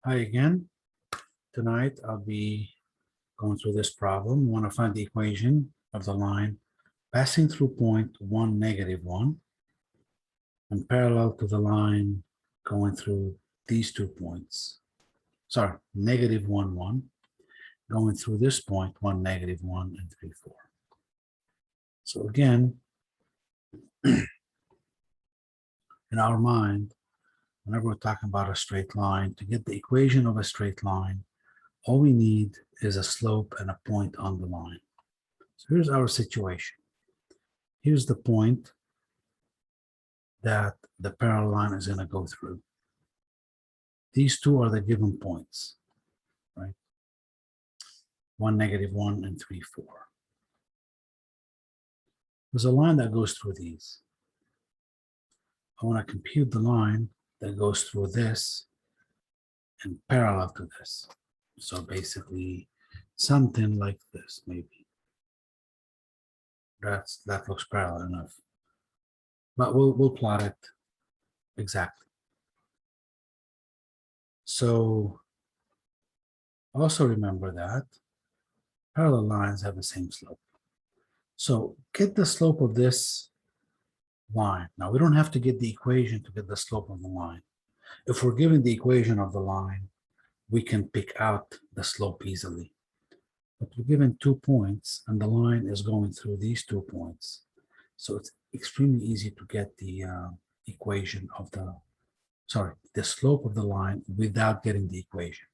Hi again. Tonight I'll be going through this problem. We want to find the equation of the line passing through point 1, -1, and parallel to the line going through these 2 points. Sorry, -1, 1, going through this point 1, -1, and 3, 4. So again, in our mind, whenever we're talking about a straight line, to get the equation of a straight line, all we need is a slope and a point on the line. So here's our situation. Here's the point that the parallel line is going to go through. These two are the given points, right? 1, -1, and 3, 4. There's a line that goes through these. I want to compute the line that goes through this and parallel to this. So basically something like this, maybe. That looks parallel enough. But we'll plot it exactly. So also remember that parallel lines have the same slope. So get the slope of this line. Now, we don't have to get the equation to get the slope of the line. If we're given the equation of the line, we can pick out the slope easily. But we're given 2 points, and the line is going through these 2 points. So it's extremely easy to get the equation of the slope of the line without getting the equation.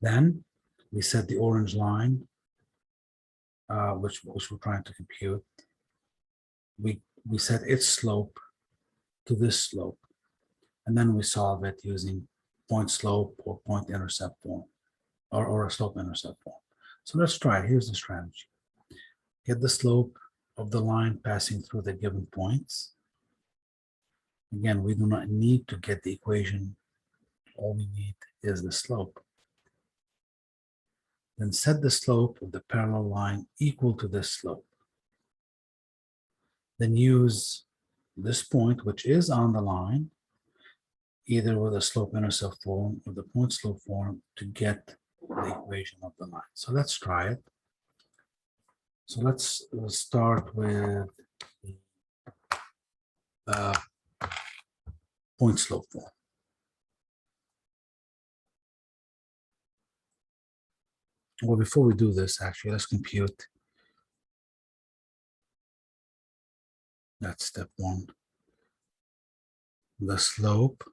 Then we set the orange line, which we're trying to compute. We set its slope to this slope, and then we solve it using point slope or point intercept form, or a slope intercept form. So let's try it. Here's the strategy. Get the slope of the line passing through the given points. Again, we do not need to get the equation. All we need is the slope. Then set the slope of the parallel line equal to this slope. Then use this point, which is on the line, either with a slope intercept form or the point slope form, to get the equation of the line. So let's try it. So let's start with the point slope form. Well, before we do this, actually, let's compute. That's step 1. The slope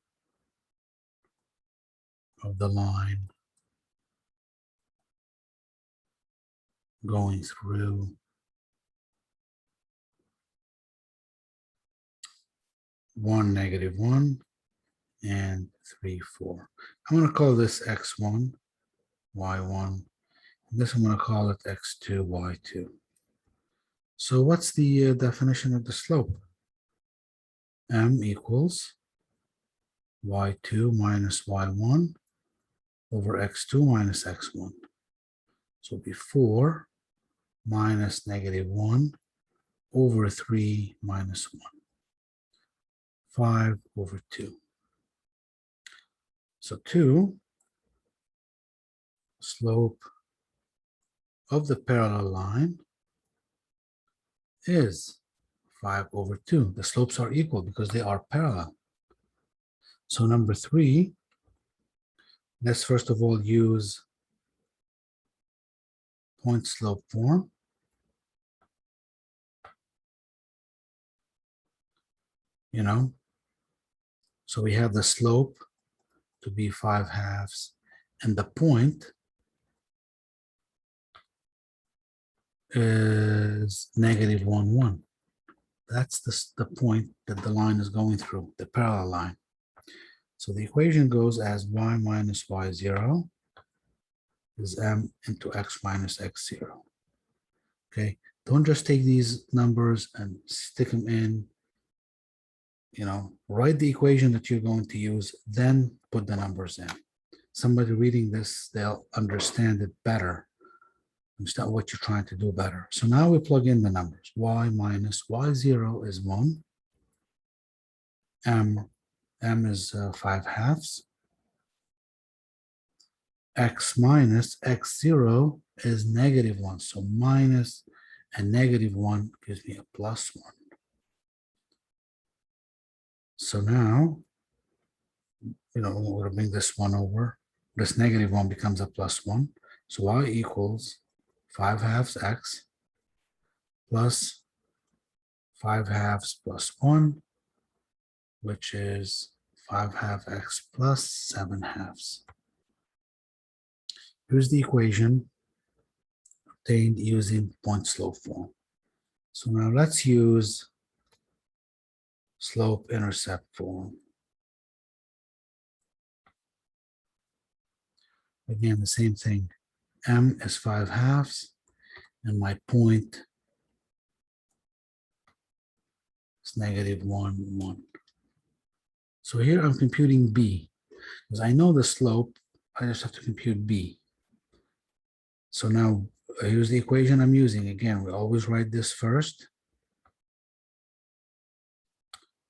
of the line going through (1, -1) and 3, 4. I'm going to call this x1, y1. And this I'm going to call it x2, y2. So what's the definition of the slope? M equals y2 minus y1 over x2 minus x1. So before minus -1 over 3 minus 1. 5 over 2. So 2, slope of the parallel line is 5 over 2. The slopes are equal because they are parallel. So number 3, let's first of all use point slope form. So we have the slope to be 5/2, and the point is -1, 1. That's the point that the line is going through, the parallel line. So the equation goes as y minus y0 is m into x minus x0. Okay, don't just take these numbers and stick them in. Write the equation that you're going to use, then put the numbers in. Somebody reading this, they'll understand it better. Understand what you're trying to do better. So now we plug in the numbers. Y minus y0 is 1. M is 5/2. x minus x0 is -1. So minus and -1 gives me a +1. So now, we're going to bring this 1 over. This -1 becomes a +1. So y equals 5/2 x plus 5/2 plus 1, which is 5/2 x plus 7/2. Here's the equation obtained using point slope form. So now let's use slope intercept form. Again, the same thing. M is 5/2, and my point is -1, 1. So here I'm computing B. Because I know the slope, I just have to compute B. So now here's the equation I'm using. Again, we always write this first.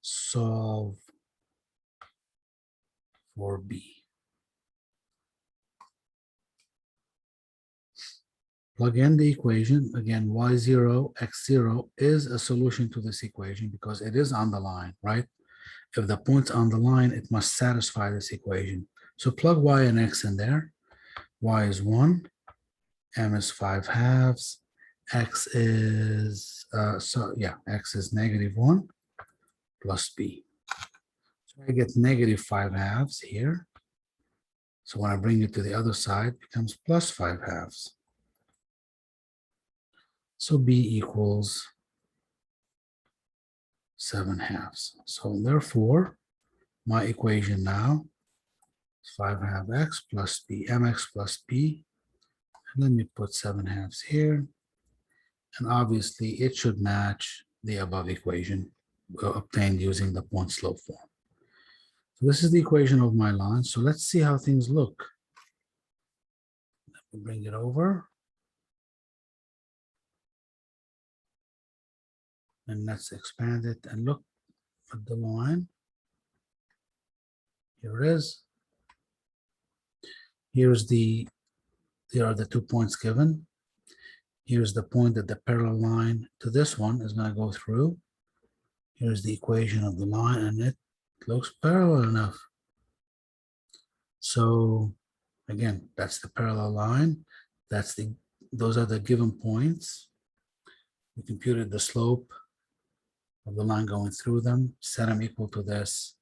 Solve for B. Plug in the equation. Again, y0, x0 is a solution to this equation because it is on the line, right? If the point's on the line, it must satisfy this equation. So plug y and x in there. Y is 1, m is 5/2, x is, x is -1 plus b. So I get -5/2 here. So when I bring it to the other side, it becomes +5/2. So b equals 7/2. So therefore, my equation now is 5/2 x plus b, mx plus b. And let me put 7/2 here. And obviously, it should match the above equation obtained using the point slope form. So this is the equation of my line. So let's see how things look. Let me bring it over. And let's expand it and look at the line. Here it is. Here are the 2 points given. Here's the point that the parallel line to this one is going to go through. Here's the equation of the line, and it looks parallel enough. So again, that's the parallel line. Those are the given points. We computed the slope of the line going through them, set them equal to this.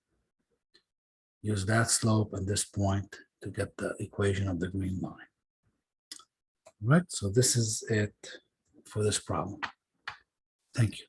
Use that slope and this point to get the equation of the green line. All right, so this is it for this problem. Thank you.